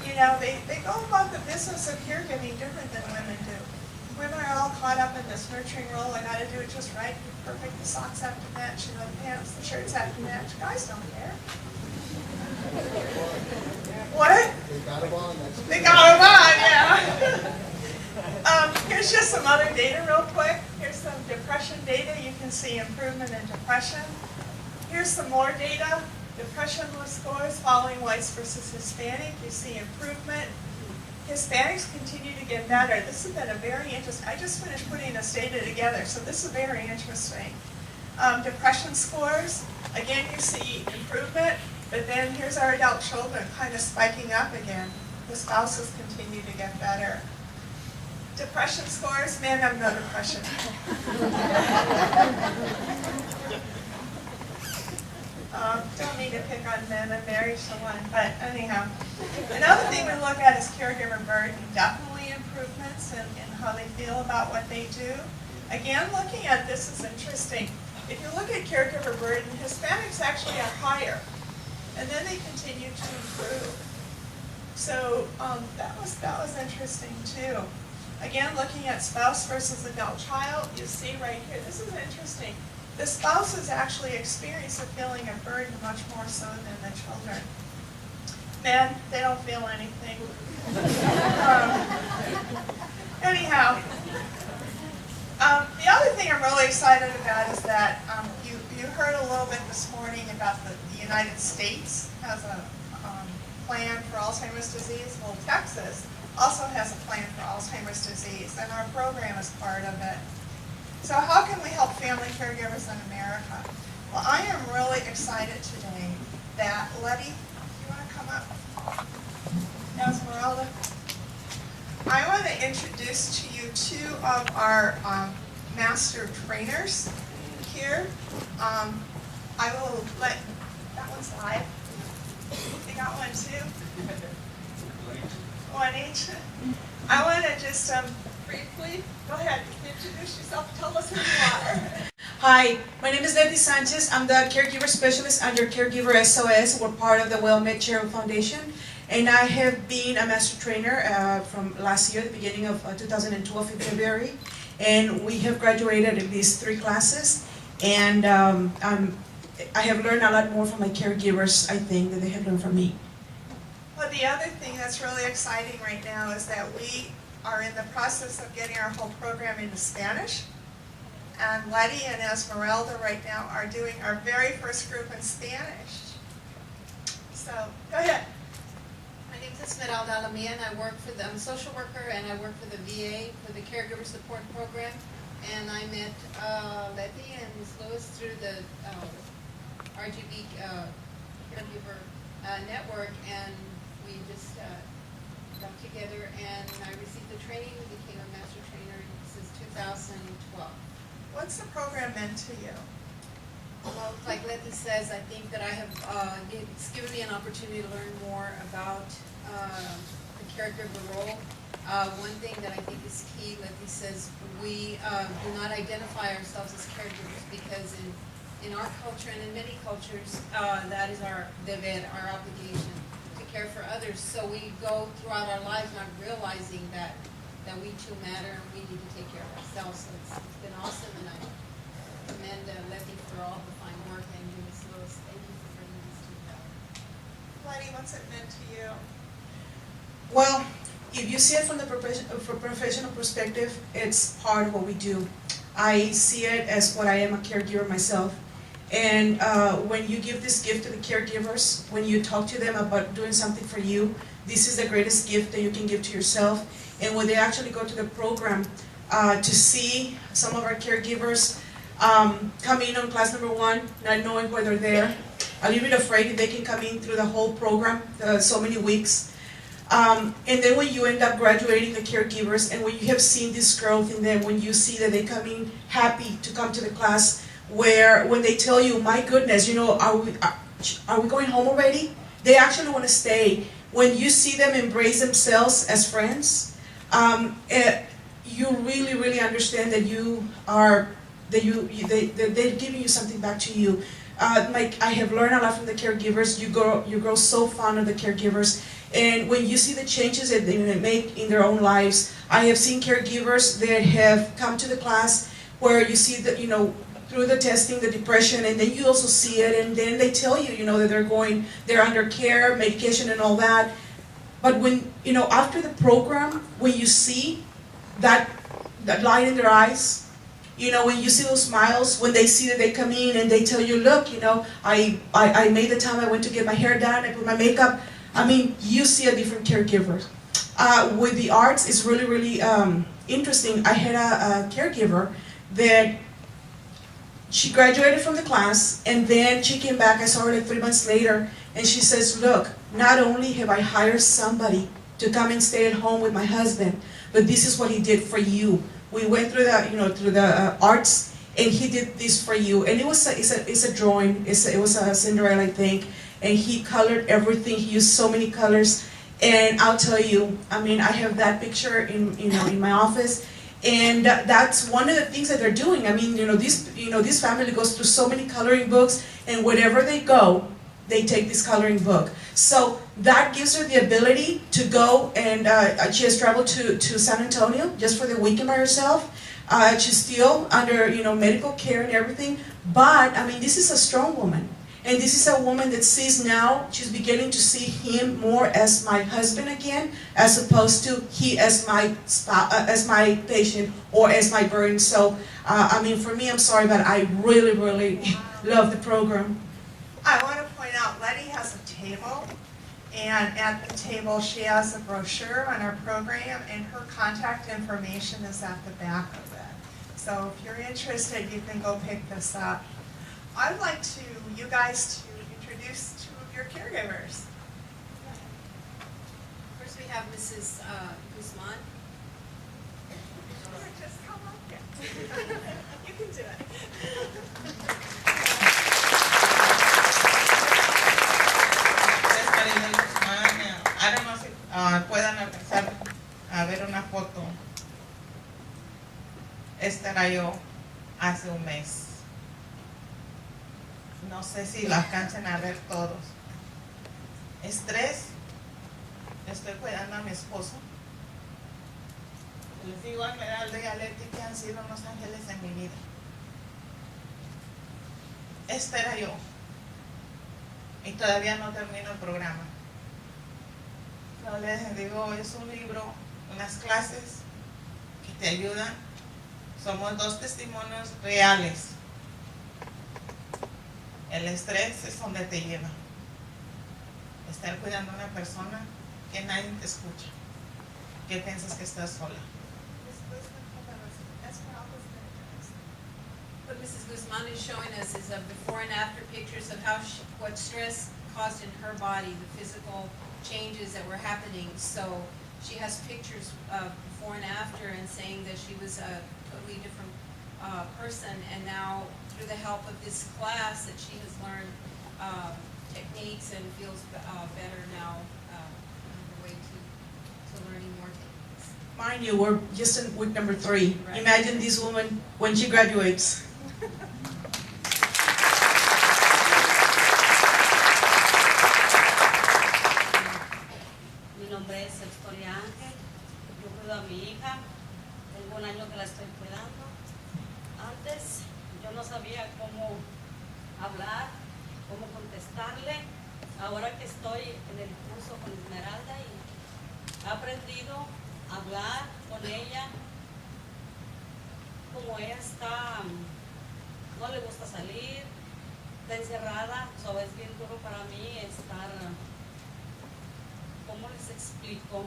Speaker 2: They go about the business of caregiving different than women do. Women are all caught up in this nurturing role. I got to do it just right. perfect. The socks have to match, you know, the pants, the shirts have to match. Guys don't care. What?
Speaker 7: They got them on.
Speaker 2: They got them on, yeah. Here's just some other data real quick. Here's some depression data. You can see improvement in depression. Here's some more data. Depression scores following whites versus Hispanic. You see improvement. Hispanics continue to get better. This has been a very interesting, I just finished putting this data together, so this is very interesting. Depression scores, again you see improvement, but then here's our adult children kind of spiking up again. The spouses continue to get better. Depression scores, men have no depression. Don't need to pick on men, I'm married to one, but anyhow. Another thing we look at is caregiver burden, definitely improvements in how they feel about what they do. Again, looking at this is interesting. If you look at caregiver burden, Hispanics actually are higher, and then they continue to improve. So that was interesting too. Again, looking at spouse versus adult child, you see right here, this is interesting. The spouses actually experience a feeling of burden much more so than the children. Men, they don't feel anything. Anyhow, the other thing I'm really excited about is that you heard a little bit this morning about the United States has a plan for Alzheimer's disease. Well, Texas also has a plan for Alzheimer's disease, and our program is part of it. So how can we help family caregivers in America? Well, I am really excited today that Letty, you want to come up? Esmeralda? I want to introduce to you two of our master trainers here. I will let, that one's live. You got one too? One each. I want to just briefly, go ahead, introduce yourself, tell us who you are.
Speaker 8: Hi, my name is Letty Sanchez. I'm the caregiver specialist under Caregiver SOS. We're part of the WellMed Sharon Foundation. And I have been a master trainer from last year, the beginning of 2012 in February. And we have graduated in these 3 classes. And I have learned a lot more from my caregivers, I think, than they have learned from me.
Speaker 2: Well, the other thing that's really exciting right now is that we are in the process of getting our whole program into Spanish. And Letty and Esmeralda right now are doing our very first group in Spanish. So, go ahead.
Speaker 9: My name is Esmeralda Alamia, and I work for I'm a social worker, and I work for the VA for the Caregiver Support Program. And I met Letty and Ms. Lewis through the RGB Caregiver Network, and we just got together, and I received the training, became a master trainer since 2012.
Speaker 2: What's the program meant to you?
Speaker 9: Well, like Letty says, I think that I have, it's given me an opportunity to learn more about the caregiver role. One thing that I think is key, Letty says, we do not identify ourselves as caregivers because in our culture and in many cultures, that is our deber, our obligation to care for others. So we go throughout our lives not realizing that we too matter and we need to take care of ourselves. So it's been awesome, and I commend Letty for all the fine work, and you, Ms. Lewis, thank you for bringing this to the
Speaker 2: Letty, what's it meant to you?
Speaker 8: Well, if you see it from the professional perspective, it's part of what we do. I see it as what I am, a caregiver myself. And when you give this gift to the caregivers, when you talk to them about doing something for you, this is the greatest gift that you can give to yourself. And when they actually go to the program, to see some of our caregivers come in on class number 1, not knowing why they're there, a little bit afraid if they can come in through the whole program, so many weeks. And then when you end up graduating the caregivers, and when you have seen this growth in them, when you see that they come in happy to come to the class, where when they tell you, my goodness, you know, are we going home already? They actually want to stay. When you see them embrace themselves as friends, you really, really understand that they're giving you something back to you. I have learned a lot from the caregivers. You grow so fond of the caregivers. And when you see the changes that they make in their own lives, I have seen caregivers that have come to the class where you see that, you know, through the testing, the depression, and then you also see it, and then they tell you, that they're under care, medication and all that. But when, after the program, when you see that light in their eyes, when you see those smiles, when they see that they come in and they tell you, look, I made the time, I went to get my hair done, I put my makeup, you see a different caregiver. With the arts, it's really, really interesting. I had a caregiver that she graduated from the class, and then she came back, I saw her like 3 months later, and she says, look, not only have I hired somebody to come and stay at home with my husband, but this is what he did for you. We went through the arts, and he did this for you. And it's a drawing. It was a Cinderella, I think, and he colored everything. He used so many colors, and I'll tell you, I have that picture in my office, and that's one of the things that they're doing. This family goes through so many coloring books, and wherever they go, they take this coloring book. So that gives her the ability to go, and she has traveled to San Antonio just for the weekend by herself. She's still under medical care and everything, but this is a strong woman, and this is a woman that sees now, she's beginning to see him more as my husband again, as opposed to he as my patient or as my burden. So for me, I'm sorry, but I really, really love the program.
Speaker 2: I want to point out, Letty has a table, and at the table she has a brochure on our program, and her contact information is at the back of it. So if you're interested, you can go pick this up. I'd like you guys to introduce two of your caregivers.
Speaker 9: First we have Mrs. Guzman.
Speaker 2: Just come up here. You can do it.
Speaker 7: I don't know si puedan alcanzar a ver una foto. Esta era yo hace un mes. No sé si la alcancen a ver todos. Estrés. Estoy cuidando a mi esposo. Les digo a Esmeralda y a Leti que han sido unos ángeles en mi vida. Esta era yo. Y todavía no termino el programa. No les digo, es un libro, unas clases que te ayudan. Somos dos testimonios reales. El estrés es donde te lleva. Estar cuidando a una persona que nadie te escucha, que piensas que estás sola.
Speaker 9: What Mrs. Guzman is showing us is a before and after pictures of what stress caused in her body, the physical changes that were happening. So she has pictures of before and after, and saying that she was a totally different person, and now through the help of this class that she has learned techniques and feels better now on her way to learning more techniques.
Speaker 8: Mind you, we're just in week number 3.
Speaker 9: Right.
Speaker 8: Imagine this woman when she graduates.
Speaker 10: Mi nombre es Victoria Ángel, yo cuido a mi hija, tengo un año que la estoy cuidando. Antes yo no sabía cómo hablar, cómo contestarle. Ahora que estoy en el curso con Esmeralda y he aprendido a hablar con ella, como ella está, no le gusta salir, está encerrada, so es bien duro para mí estar, ¿cómo les explico?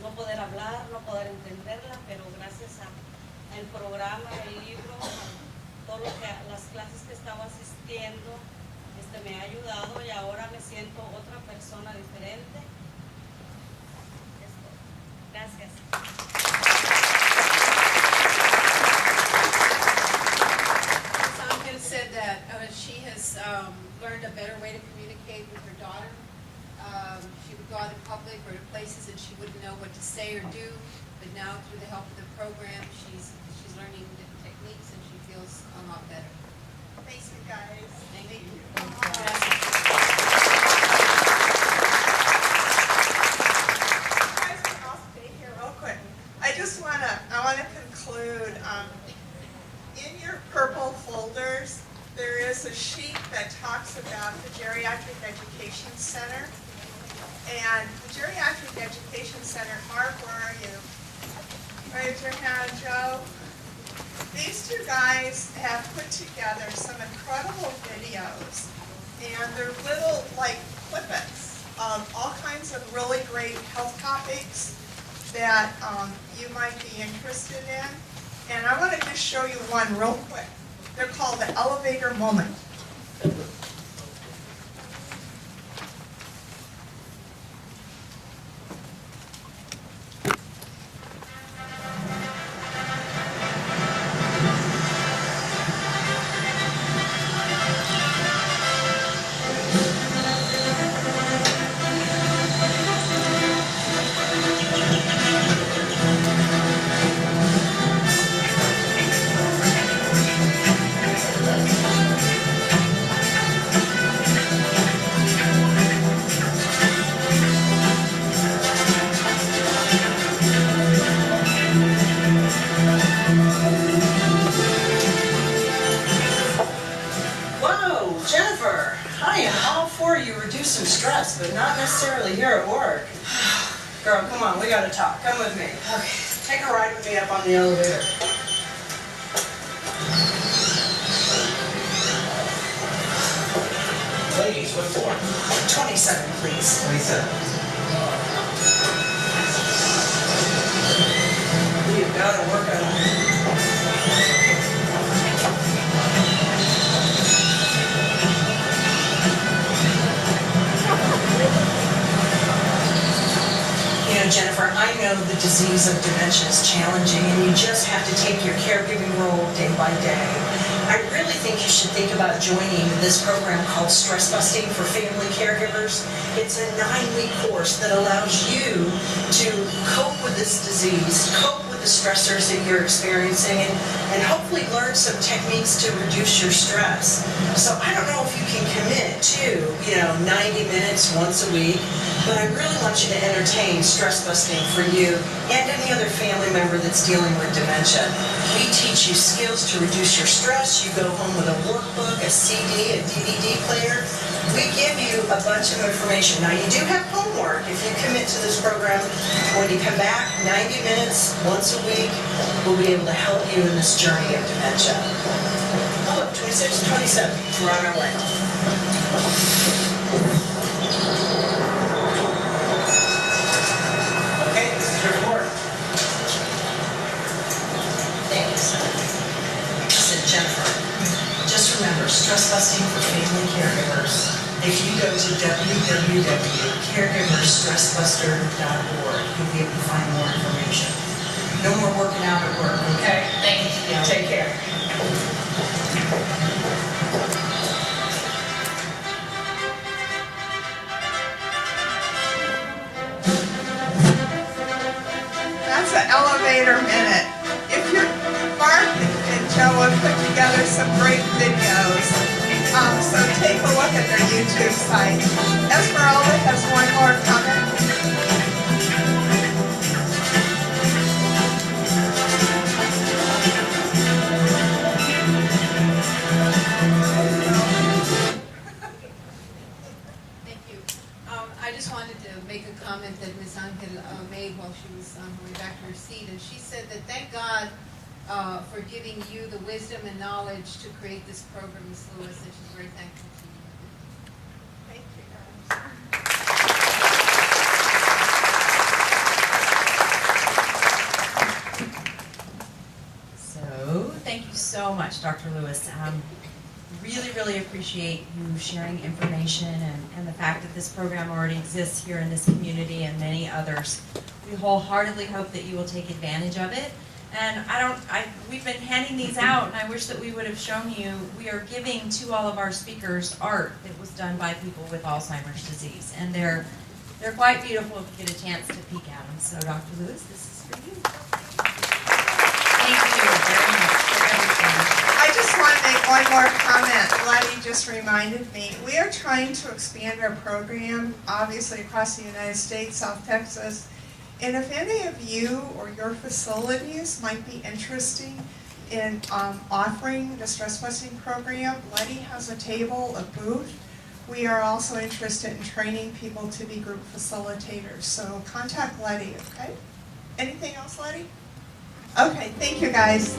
Speaker 10: No poder hablar, no poder entenderla, pero gracias al programa, el libro, todo lo que, las clases que estaba asistiendo, me ha ayudado y ahora me siento otra persona diferente. Gracias.
Speaker 9: Sandra said that she has learned a better way to communicate with her daughter. She would go out in public or to places and she wouldn't know what to say or do, but now through the help of the program, she's learning different techniques and she feels a lot better.
Speaker 2: Thanks, you guys.
Speaker 9: Thank you.
Speaker 2: I want to conclude. In your talks about the Geriatric Education Center. And the Geriatric Education Center, Mark, where are you? Raise your hand, Joe. These two guys have put together some incredible videos, and they're little, like, clippets of all kinds of really great health topics that you might be interested in. And I want to just show you one real quick. They're called the elevator moment.
Speaker 11: But not necessarily here at work. Girl, come on, we gotta talk. Come with me. Okay. Take a ride with me up on the elevator.
Speaker 12: Ladies, what floor?
Speaker 11: 27, please.
Speaker 12: 27.
Speaker 11: You've gotta work on it. Jennifer, I know the disease of dementia is challenging and you just have to take your caregiving role day by day. I really think you should think about joining this program called StressBusting for family caregivers. It's a 9-week course that allows you to cope with this disease, cope with the stressors that you're experiencing, and hopefully learn some techniques to reduce your stress. So I don't know if you can commit to, 90 minutes once a week, but I really want you to entertain StressBusting for you and any other family member that's dealing with dementia. We teach you skills to reduce your stress. You go home with a workbook, a CD, a DVD player. We give you a bunch of information. Now, you do have homework if you commit to this program. When you come back, 90 minutes, once a week, we'll be able to help you in this journey of dementia. Oh, look, 26, 27. We're on our way.
Speaker 12: Okay, this is your report.
Speaker 11: Thanks. Listen, Jennifer, just remember, StressBusting for family caregivers. If you go to www.caregiversstressbuster.org, you'll be able to find more information. No more working out at work, okay? Thank you. Take care.
Speaker 2: That's an elevator minute. If you're, Mark and Joe have put together some great videos. So take a look at their YouTube site. Esmeralda has one more comment.
Speaker 9: Thank you. I just wanted to make a comment that Ms. Angel made while she was on her way back to her seat, and she said that thank God for giving you the wisdom and knowledge to create this program, Ms. Lewis, and she's very thankful to you.
Speaker 2: Thank you, guys.
Speaker 1: So, thank you so much, Dr. Lewis. Really, really appreciate you sharing information and the fact that this program already exists here in this community and many others. We wholeheartedly hope that you will take advantage of it. And we've been handing these out, and I wish that we would have shown you. We are giving to all of our speakers art that was done by people with Alzheimer's disease, and they're quite beautiful if you get a chance to peek at them. So, Dr. Lewis, this is for you. Thank you very much for everything.
Speaker 2: I just want to make one more comment. Letty just reminded me. We are trying to expand our program, obviously across the United States, South Texas. And if any of you or your facilities might be interesting in offering the StressBusting program. Letty has a table, a booth. We are also interested in training people to be group facilitators. So contact Letty, okay? Anything else, Letty? Okay, thank you guys.